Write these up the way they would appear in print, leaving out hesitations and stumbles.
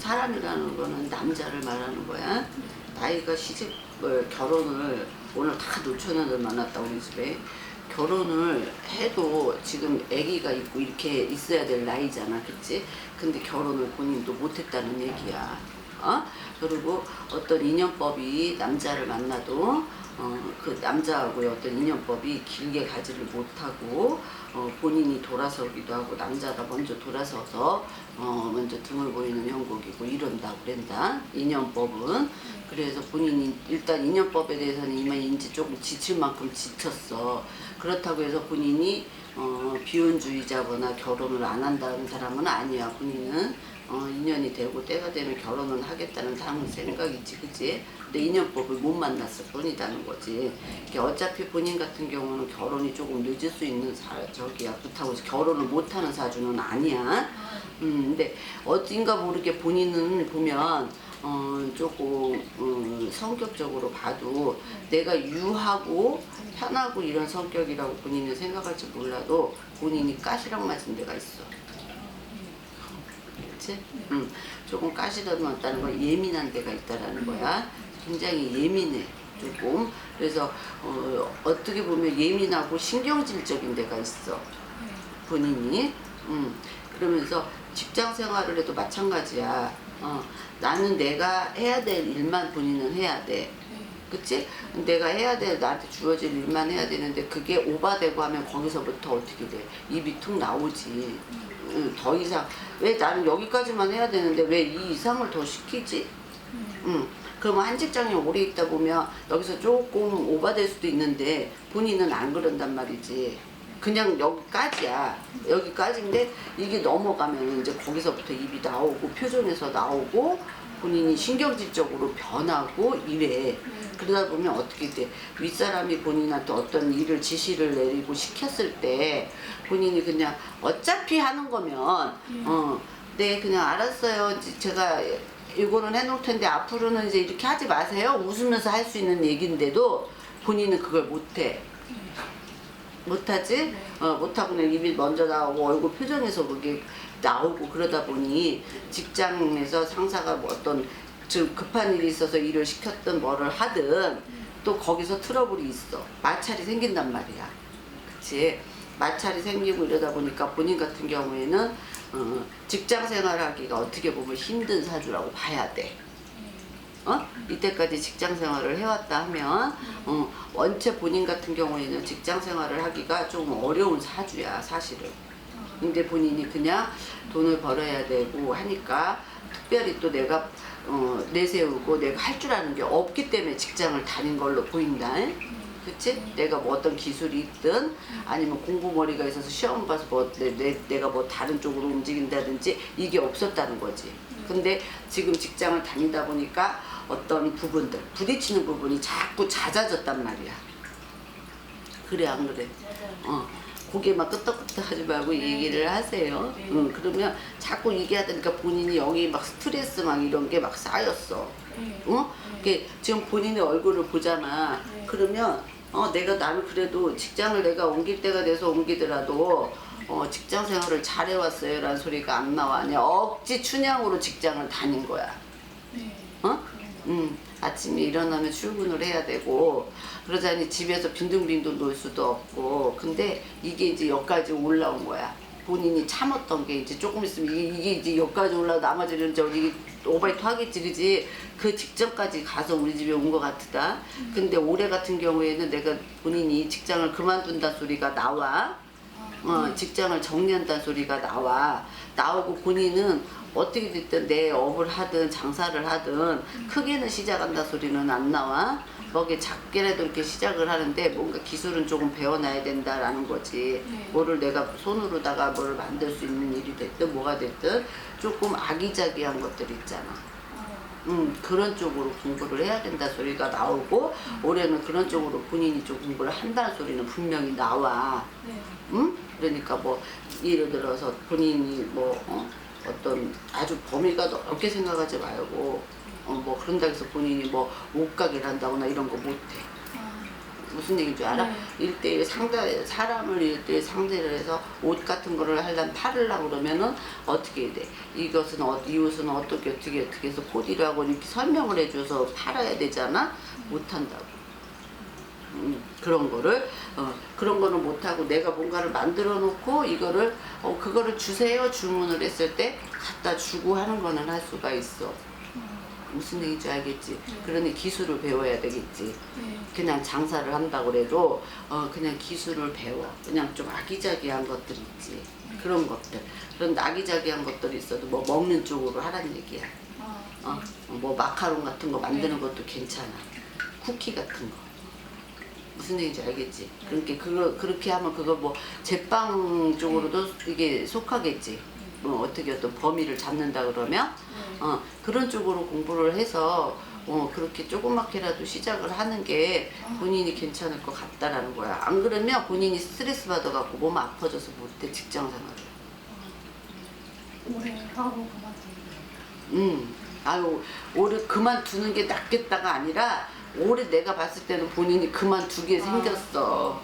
사람이라는 거는 남자를 말하는 거야. 나이가 결혼을 오늘 다 노처녀들 만났다 우리 집에. 결혼을 해도 지금 아기가 있고 이렇게 있어야 될 나이잖아, 그치? 근데 결혼을 본인도 못했다는 얘기야. 그리고 어떤 인연법이 남자를 만나도 그 남자하고의 어떤 인연법이 길게 가지를 못하고 본인이 돌아서기도 하고 남자가 먼저 돌아서서 먼저 등을 보이는 형국이고 이런다고 그런다. 인연법은. 그래서 본인이 일단 인연법에 대해서는 이제 조금 지칠 만큼 지쳤어. 그렇다고 해서 본인이 비혼주의자거나 결혼을 안 한다는 사람은 아니야. 본인은 인연이 되고 때가 되면 결혼은 하겠다는 사람은 생각이지, 그치? 근데 인연법을 못 만났을 뿐이라는 거지. 어차피 본인 같은 경우는 결혼이 조금 늦을 수 있는 그렇다고 해서 결혼을 못하는 사주는 아니야. 근데 어딘가 모르게 본인은 보면 조금 성격적으로 봐도 내가 유하고 편하고 이런 성격이라고 본인은 생각할지 몰라도 본인이 까시락 맞은 데가 있어. 그치? 조금 까시락 맞다는 건 예민한 데가 있다라는 거야. 굉장히 예민해. 조금. 그래서 어떻게 보면 예민하고 신경질적인 데가 있어. 본인이. 그러면서 직장 생활을 해도 마찬가지야. 나는 내가 해야 될 일만 본인은 해야 돼. 그치? 내가 해야 돼. 나한테 주어질 일만 해야 되는데 그게 오바되고 하면 거기서부터 어떻게 돼? 입이 툭 나오지. 더 이상. 왜 나는 여기까지만 해야 되는데 왜 이 이상을 더 시키지? 그러면 한 직장에 오래 있다 보면 여기서 조금 오바될 수도 있는데 본인은 안 그런단 말이지. 그냥 여기까지야. 여기까지인데 이게 넘어가면 이제 거기서부터 입이 나오고 표정에서 나오고 본인이 신경질적으로 변하고 이래. 그러다 보면 어떻게 돼? 윗사람이 본인한테 어떤 일을 지시를 내리고 시켰을 때 본인이 그냥 어차피 하는 거면 네 그냥 알았어요. 제가 이거는 해놓을 텐데 앞으로는 이제 이렇게 하지 마세요. 웃으면서 할 수 있는 얘기인데도 본인은 그걸 못해. 못하지? 못하고 그냥 입이 먼저 나오고 얼굴 표정에서 그게 나오고 그러다 보니 직장에서 상사가 뭐 어떤 좀 급한 일이 있어서 일을 시켰든 뭐를 하든 또 거기서 트러블이 있어. 마찰이 생긴단 말이야. 그치? 마찰이 생기고 이러다 보니까 본인 같은 경우에는 직장 생활하기가 어떻게 보면 힘든 사주라고 봐야 돼. 이때까지 직장 생활을 해왔다 하면 원체 본인 같은 경우에는 직장 생활을 하기가 좀 어려운 사주야 사실은. 근데 본인이 그냥 돈을 벌어야 되고 하니까 특별히 또 내가 내세우고 내가 할 줄 아는 게 없기 때문에 직장을 다닌 걸로 보인다. 그치? 내가 뭐 어떤 기술이 있든 아니면 공부머리가 있어서 시험 봐서 뭐 내가 뭐 다른 쪽으로 움직인다든지 이게 없었다는 거지. 근데 지금 직장을 다니다 보니까 어떤 부분들 부딪히는 부분이 자꾸 잦아졌단 말이야. 그래 안 그래? 고개만 끄덕끄덕 하지 말고 얘기를 하세요. 그러면 자꾸 얘기하다니까 본인이 여기 막 스트레스 막 이런 게 막 쌓였어. 지금 본인의 얼굴을 보잖아. 그러면 나는 그래도 직장을 내가 옮길 때가 돼서 옮기더라도 직장 생활을 잘해왔어요 라는 소리가 안 나와. 그냥 억지 춘향으로 직장을 다닌 거야. 아침에 일어나면 출근을 해야 되고 그러자니 집에서 빈둥빈둥 놀 수도 없고. 근데 이게 이제 여기까지 올라온 거야. 본인이 참았던 게 이제 조금 있으면 이게 이제 여기까지 올라오고 나머지는 저기 오바이트 하겠지, 그지? 그 직전까지 가서 우리 집에 온 것 같다. 근데 올해 같은 경우에는 내가 본인이 직장을 그만둔다 소리가 나와. 직장을 정리한다는 소리가 나오고 본인은 어떻게 됐든 내 업을 하든 장사를 하든 크게는 시작한다 소리는 안 나와. 뭐게 작게라도 이렇게 시작을 하는데 뭔가 기술은 조금 배워놔야 된다라는 거지. 뭐를 내가 손으로다가 뭐를 만들 수 있는 일이 됐든 뭐가 됐든 조금 아기자기한 것들 있잖아. 그런 쪽으로 공부를 해야 된다 소리가 나오고 올해는 그런 쪽으로 본인이 좀 공부를 한다는 소리는 분명히 나와. 그러니까 뭐 예를 들어서 본인이 뭐 어떤 아주 범위가 넓게 생각하지 말고 뭐 그런다 해서 본인이 뭐 옷가게를 한다거나 이런 거 못해. 무슨 얘기인 줄 알아? 네. 일대일 상대, 사람을 일대일 상대를 해서 옷 같은 거를 하려면 팔으려고 그러면은 어떻게 해야 돼? 이것은 이 옷은 어떻게 해서 코디를 하고 이렇게 설명을 해줘서 팔아야 되잖아? 못한다고. 그런 거를 그런 거는 못하고 내가 뭔가를 만들어 놓고 이거를 그거를 주세요 주문을 했을 때 갖다 주고 하는 거는 할 수가 있어. 무슨 얘기인지 알겠지? 그러니 기술을 배워야 되겠지. 네. 그냥 장사를 한다고 그래도 그냥 기술을 배워. 그냥 좀 아기자기한 것들 있지. 그런 것들. 그런 아기자기한 것들이 있어도 뭐 먹는 쪽으로 하라는 얘기야. 뭐 마카롱 같은 거 만드는 것도 괜찮아. 쿠키 같은 거. 무슨 얘기인지 알겠지? 그러니까 그렇게 하면 그거 뭐 제빵 쪽으로도 이게 속하겠지. 뭐 어떻게 어떤 범위를 잡는다 그러면 그런 쪽으로 공부를 해서 그렇게 조그맣게라도 시작을 하는 게 본인이 괜찮을 것 같다라는 거야. 안 그러면 본인이 스트레스 받아갖고 몸 아파져서 못해 직장 생활을. 오래 하고 그만두는. 아유 올해 그만두는 게 낫겠다가 아니라 올해 내가 봤을 때는 본인이 그만두게 생겼어.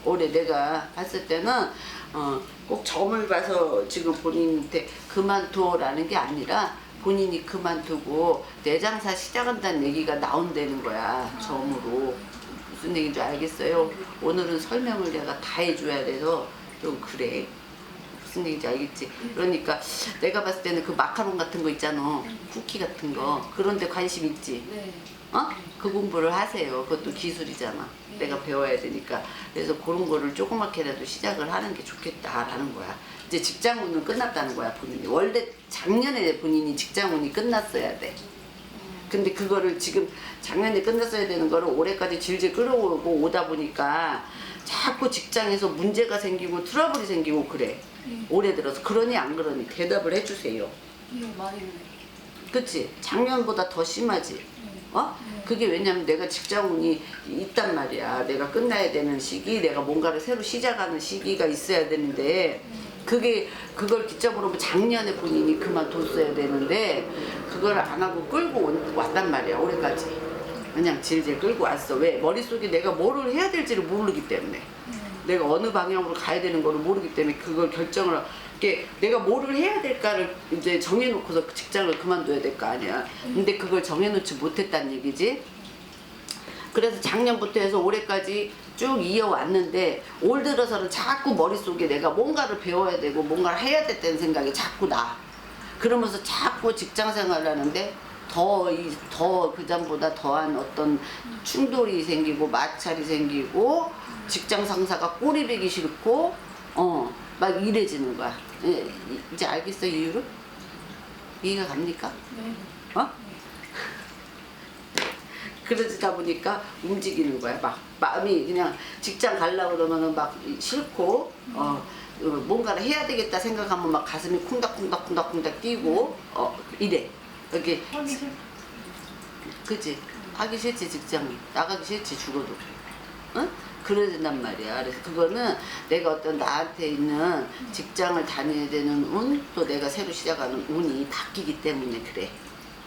올해 내가 봤을 때는 꼭 점을 봐서 지금 본인한테 그만둬라는 게 아니라 본인이 그만두고 내 장사 시작한다는 얘기가 나온다는 거야. 점으로. 무슨 얘기인지 알겠어요? 오늘은 설명을 내가 다 해줘야 돼서 좀 그래. 무슨 얘기인지 알겠지? 그러니까 내가 봤을 때는 그 마카롱 같은 거 있잖아. 쿠키 같은 거. 그런 데 관심 있지? 네. 그 공부를 하세요. 그것도 기술이잖아. 내가 배워야 되니까. 그래서 그런 거를 조그맣게라도 시작을 하는 게 좋겠다라는 거야. 이제 직장운은 끝났다는 거야, 본인이. 원래 작년에 본인이 직장운이 끝났어야 돼. 근데 그거를 지금 작년에 끝났어야 되는 거를 올해까지 질질 끌어오고 오다 보니까 자꾸 직장에서 문제가 생기고 트러블이 생기고 그래. 올해 들어서. 그러니 안 그러니 대답을 해주세요. 예, 많이 그래. 그치? 작년보다 더 심하지? 그게 왜냐면 내가 직장운이 있단 말이야. 내가 끝나야 되는 시기, 내가 뭔가를 새로 시작하는 시기가 있어야 되는데 그걸 기점으로 작년에 본인이 그만뒀어야 되는데 그걸 안 하고 끌고 왔단 말이야. 올해까지. 그냥 질질 끌고 왔어. 왜? 머릿속에 내가 뭐를 해야 될지를 모르기 때문에. 내가 어느 방향으로 가야 되는 거를 모르기 때문에 그걸 결정을 내가 뭐를 해야 될까를 이제 정해놓고서 그 직장을 그만둬야 될 거 아니야. 근데 그걸 정해놓지 못했다는 얘기지. 그래서 작년부터 해서 올해까지 쭉 이어왔는데 올 들어서는 자꾸 머릿속에 내가 뭔가를 배워야 되고 뭔가를 해야 됐다는 생각이 자꾸 나. 그러면서 자꾸 직장 생활을 하는데 더 그전보다 더한 어떤 충돌이 생기고 마찰이 생기고 직장 상사가 꼬리 베기 싫고 막 이래지는 거야. 이제 알겠어 이유를? 이해가 갑니까? 네. 그러다 보니까 움직이는 거야. 막 마음이 그냥 직장 가려고 그러면은 막 싫고 뭔가를 해야 되겠다 생각하면 막 가슴이 쿵닥쿵닥쿵닥쿵닥 뛰고 이래. 여기 하기 싫. 그치? 하기 싫지 직장 나가기 싫지 죽어도. 응? 그래야 된단 말이야. 그래서 그거는 내가 어떤 나한테 있는 직장을 다녀야 되는 운, 또 내가 새로 시작하는 운이 바뀌기 때문에 그래.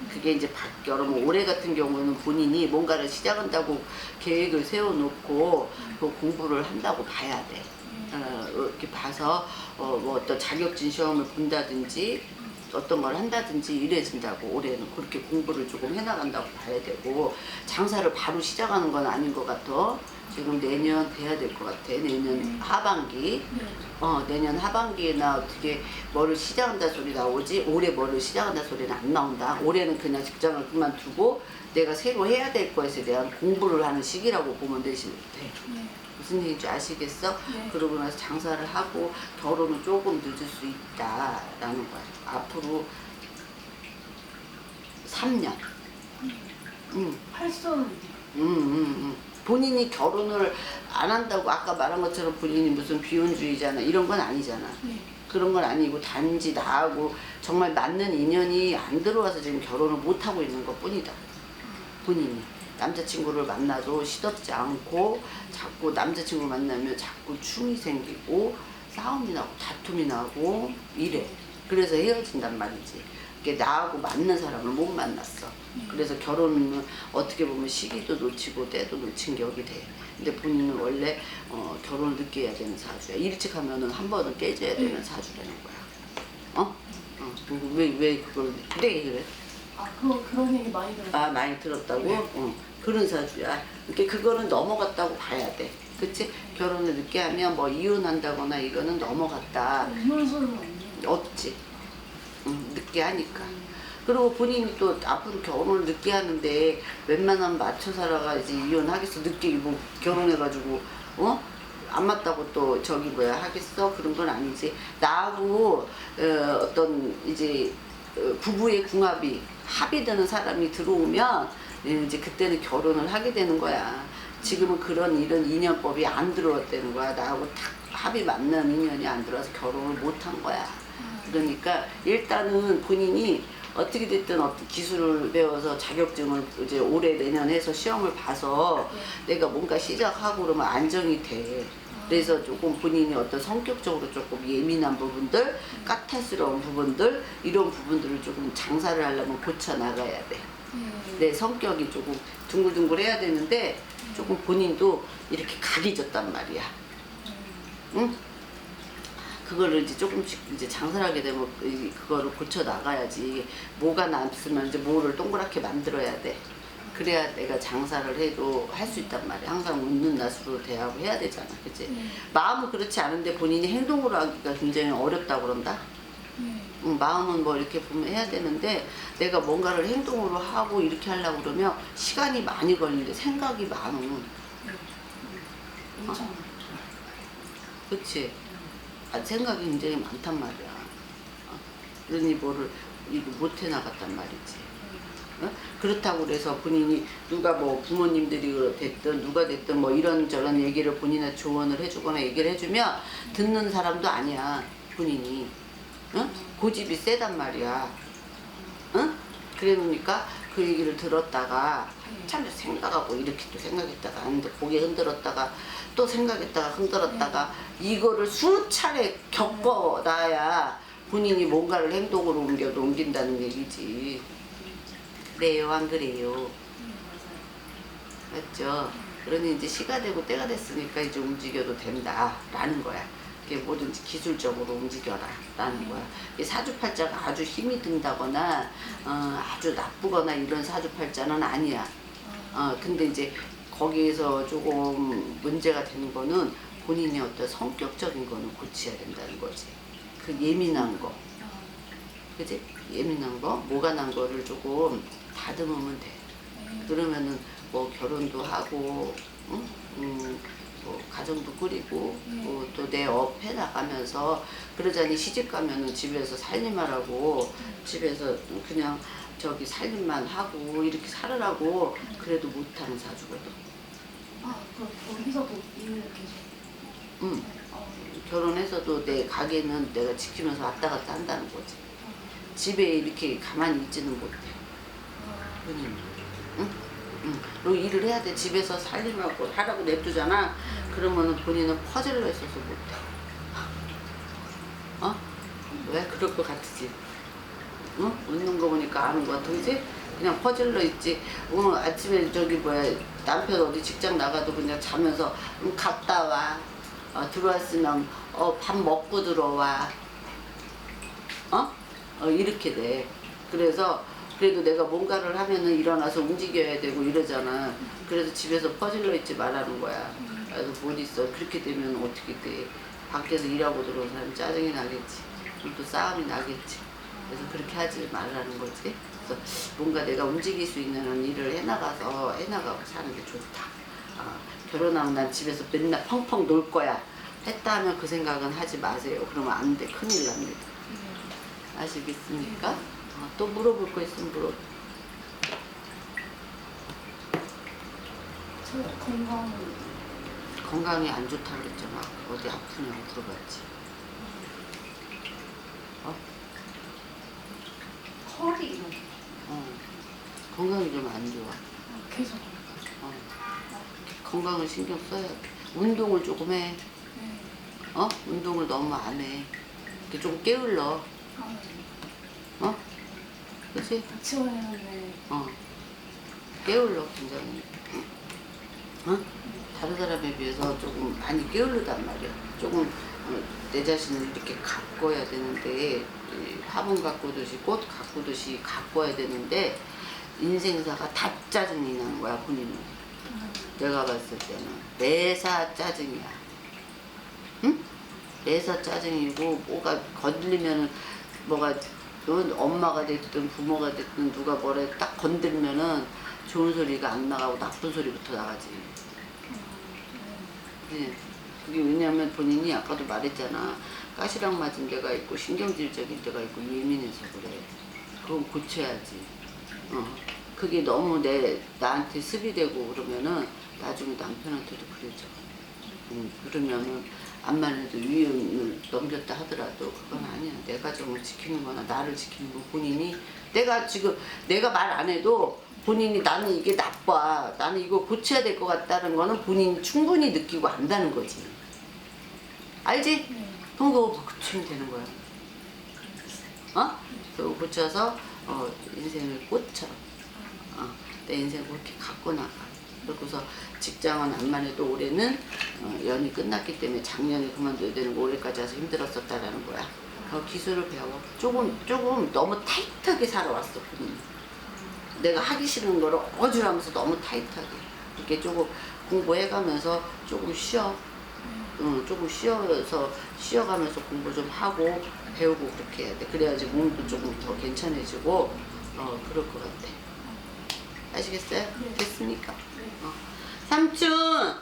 그게 이제 바뀌어. 올해 같은 경우는 본인이 뭔가를 시작한다고 계획을 세워놓고 그 공부를 한다고 봐야 돼. 이렇게 봐서 뭐 어떤 자격증 시험을 본다든지 어떤 걸 한다든지 이래진다고. 올해는 그렇게 공부를 조금 해나간다고 봐야 되고 장사를 바로 시작하는 건 아닌 것 같아. 지금 내년 돼야 될 것 같아. 내년 하반기. 내년 하반기에나 어떻게 뭐를 시작한다 소리 나오지. 올해 뭐를 시작한다 소리는 안 나온다. 올해는 그냥 직장을 그만두고 내가 새로 해야 될 것에 대한 공부를 하는 시기라고 보면 돼. 무슨 얘기인지 아시겠어? 네. 그러고 나서 장사를 하고 결혼은 조금 늦을 수 있다라는 거야. 앞으로 3년. 활성. 본인이 결혼을 안 한다고 아까 말한 것처럼 본인이 무슨 비혼주의자나 이런 건 아니잖아. 네. 그런 건 아니고 단지 나하고 정말 맞는 인연이 안 들어와서 지금 결혼을 못 하고 있는 것 뿐이다. 본인이 남자친구를 만나도 시덥지 않고 자꾸 남자친구 만나면 자꾸 충이 생기고 싸움이 나고 다툼이 나고 이래. 그래서 헤어진단 말이지. 이렇게 나하고 맞는 사람을 못 만났어. 그래서 결혼은 어떻게 보면 시기도 놓치고 때도 놓친 격이 돼. 근데 본인은 원래 결혼을 늦게 해야 되는 사주야. 일찍 하면은 한 번은 깨져야 되는 사주라는 거야. 왜 그걸 그래? 아, 그런 얘기 많이 들었어요. 아, 많이 들었다고? 그런 사주야. 그러니까 그거는 넘어갔다고 봐야 돼. 그치? 결혼을 늦게 하면 뭐 이혼한다거나 이거는 넘어갔다. 이혼수는 없네요. 없지. 늦게 하니까. 그리고 본인이 또 앞으로 결혼을 늦게 하는데 웬만하면 맞춰 살아가야지 이혼하겠어. 늦게 뭐 결혼해가지고 안 맞다고 또 저기 뭐야 하겠어? 그런 건 아니지. 나하고 어떤 이제 부부의 궁합이 합의되는 사람이 들어오면 이제 그때는 결혼을 하게 되는 거야. 지금은 그런 이런 인연법이 안 들어왔다는 거야. 나하고 딱 합이 맞는 인연이 안 들어와서 결혼을 못 한 거야. 그러니까 일단은 본인이 어떻게 됐든 어떤 기술을 배워서 자격증을 이제 올해 내년 해서 시험을 봐서 내가 뭔가 시작하고 그러면 안정이 돼. 그래서 조금 본인이 어떤 성격적으로 조금 예민한 부분들, 까탈스러운 부분들 이런 부분들을 조금 장사를 하려면 고쳐 나가야 돼. 내 성격이 조금 둥글둥글해야 되는데 조금 본인도 이렇게 각이 졌단 말이야. 응? 그거를 이제 조금씩 이제 장사를 하게 되면 그거를 고쳐 나가야지. 뭐가 남으면 이제 뭐를 동그랗게 만들어야 돼. 그래야 내가 장사를 해도 할 수 있단 말이야. 항상 웃는 낯으로 대하고 해야 되잖아. 그치? 마음은 그렇지 않은데 본인이 행동으로 하기가 굉장히 어렵다고 그런다? 마음은 뭐 이렇게 보면 해야 되는데 내가 뭔가를 행동으로 하고 이렇게 하려고 그러면 시간이 많이 걸리는데 생각이 많어. 엄청. 그치? 생각이 굉장히 많단 말이야. 그러니 뭐를 이거 못 해나갔단 말이지. 그렇다고 그래서 본인이 누가 뭐 부모님들이 됐든 누가 됐든 뭐 이런저런 얘기를 본인한테 조언을 해주거나 얘기를 해주면 듣는 사람도 아니야. 본인이. 고집이 세단 말이야. 그래 놓으니까 그 얘기를 들었다가 참 생각하고 이렇게 또 생각했다가 하는데 고개 흔들었다가 또 생각했다가 흔들었다가 이거를 수차례 겪어놔야 본인이 뭔가를 행동으로 옮긴다는 얘기지. 그래요, 안 그래요? 맞죠? 그러니 이제 시가 되고 때가 됐으니까 이제 움직여도 된다라는 거야. 그게 뭐든지 기술적으로 움직여라 라는 거야. 사주팔자가 아주 힘이 든다거나 아주 나쁘거나 이런 사주팔자는 아니야. 근데 이제 거기에서 조금 문제가 되는 거는 본인의 어떤 성격적인 거는 고쳐야 된다는 거지. 그 예민한 거. 그지? 예민한 거, 뭐가 난 거를 조금 다듬으면 돼. 그러면은 뭐 결혼도 하고, 뭐 가정도 꾸리고, 또 내 업 해 나가면서 그러자니 시집 가면은 집에서 살림하라고 집에서 그냥 저기 살림만 하고 이렇게 살으라고 그래도 못하는 사주거든. 아, 그럼 거기서도 일을 계속. 결혼해서도 내 가게는 내가 지키면서 왔다 갔다 한다는 거지. 집에 이렇게 가만히 있지는 못해. 본인이. 그리고 일을 해야 돼. 집에서 살림하고 하라고 냅두잖아. 그러면은 본인은 퍼즐러 있어서 못해. 왜? 그럴 것 같지? 웃는 거 보니까 아는 것 같아. 그지? 그냥 퍼즐러 있지. 아침에 저기 뭐야 남편 어디 직장 나가도 그냥 자면서 갔다 와. 들어왔으면 밥 먹고 들어와. 이렇게 돼. 그래서 그래도 내가 뭔가를 하면은 일어나서 움직여야 되고 이러잖아. 그래서 집에서 퍼질러 있지 말라는 거야. 그래서 못 있어. 그렇게 되면 어떻게 돼. 밖에서 일하고 들어온 사람이 짜증이 나겠지. 그럼 또 싸움이 나겠지. 그래서 그렇게 하지 말라는 거지. 그래서 뭔가 내가 움직일 수 있는 일을 해나가고 사는 게 좋다. 결혼하고 난 집에서 맨날 펑펑 놀 거야. 했다 하면 그 생각은 하지 마세요. 그러면 안 돼. 큰일 납니다. 아시겠습니까? 또 물어볼 거 있으면 물어봐. 저 건강이 안 좋다 그랬잖아. 어디 아프냐고 물어봤지. 허리 이런 게. 건강이 좀 안 좋아. 계속. 건강을 신경 써야 돼. 운동을 조금 해. 네. 운동을 너무 안 해. 이렇게 좀 게을러. 그치? 같이 오는데 게을러 굉장히. 어? 다른 사람에 비해서 조금 많이 게으르단 말이야. 조금 내 자신을 이렇게 가꿔야 되는데 이 화분 가꾸듯이 꽃 가꾸듯이 가꿔야 되는데 인생사가 다 짜증이 나는 거야 본인은. 내가 봤을 때는 매사 짜증이야. 응? 매사 짜증이고 뭐가 건들리면은 뭐가 엄마가 됐든 부모가 됐든 누가 뭐래 딱 건들면은 좋은 소리가 안 나가고 나쁜 소리부터 나가지. 네. 그게 왜냐면 본인이 아까도 말했잖아. 가시랑 맞은 데가 있고 신경질적인 데가 있고 예민해서 그래. 그건 고쳐야지. 그게 너무 나한테 습이되고 그러면은 나중에 남편한테도 그러죠. 그러면은 암만 해도 위험을 넘겼다 하더라도 그건 아니야. 내 가정을 지키는 거나 나를 지키는 거 본인이 내가 말 안 해도 본인이 나는 이게 나빠. 나는 이거 고쳐야 될 것 같다는 거는 본인이 충분히 느끼고 안다는 거지. 알지? 그럼 그거 고치면 되는 거야. 그거 고쳐서 인생을 꽃처럼 내 인생을 그렇게 갖고 나가. 그러고서 직장은 암만 해도 올해는 연이 끝났기 때문에 작년에 그만둬야 되는 거 올해까지 와서 힘들었었다라는 거야. 기술을 배워. 조금 너무 타이트하게 살아왔어. 내가 하기 싫은 거를 어지러면서 너무 타이트하게. 이렇게 조금 공부해가면서 조금 쉬어. 조금 쉬어가면서 공부 좀 하고 배우고 그렇게 해야 돼. 그래야지 몸도 조금 더 괜찮아지고 그럴 것 같아. 아시겠어요? 됐습니까? 삼촌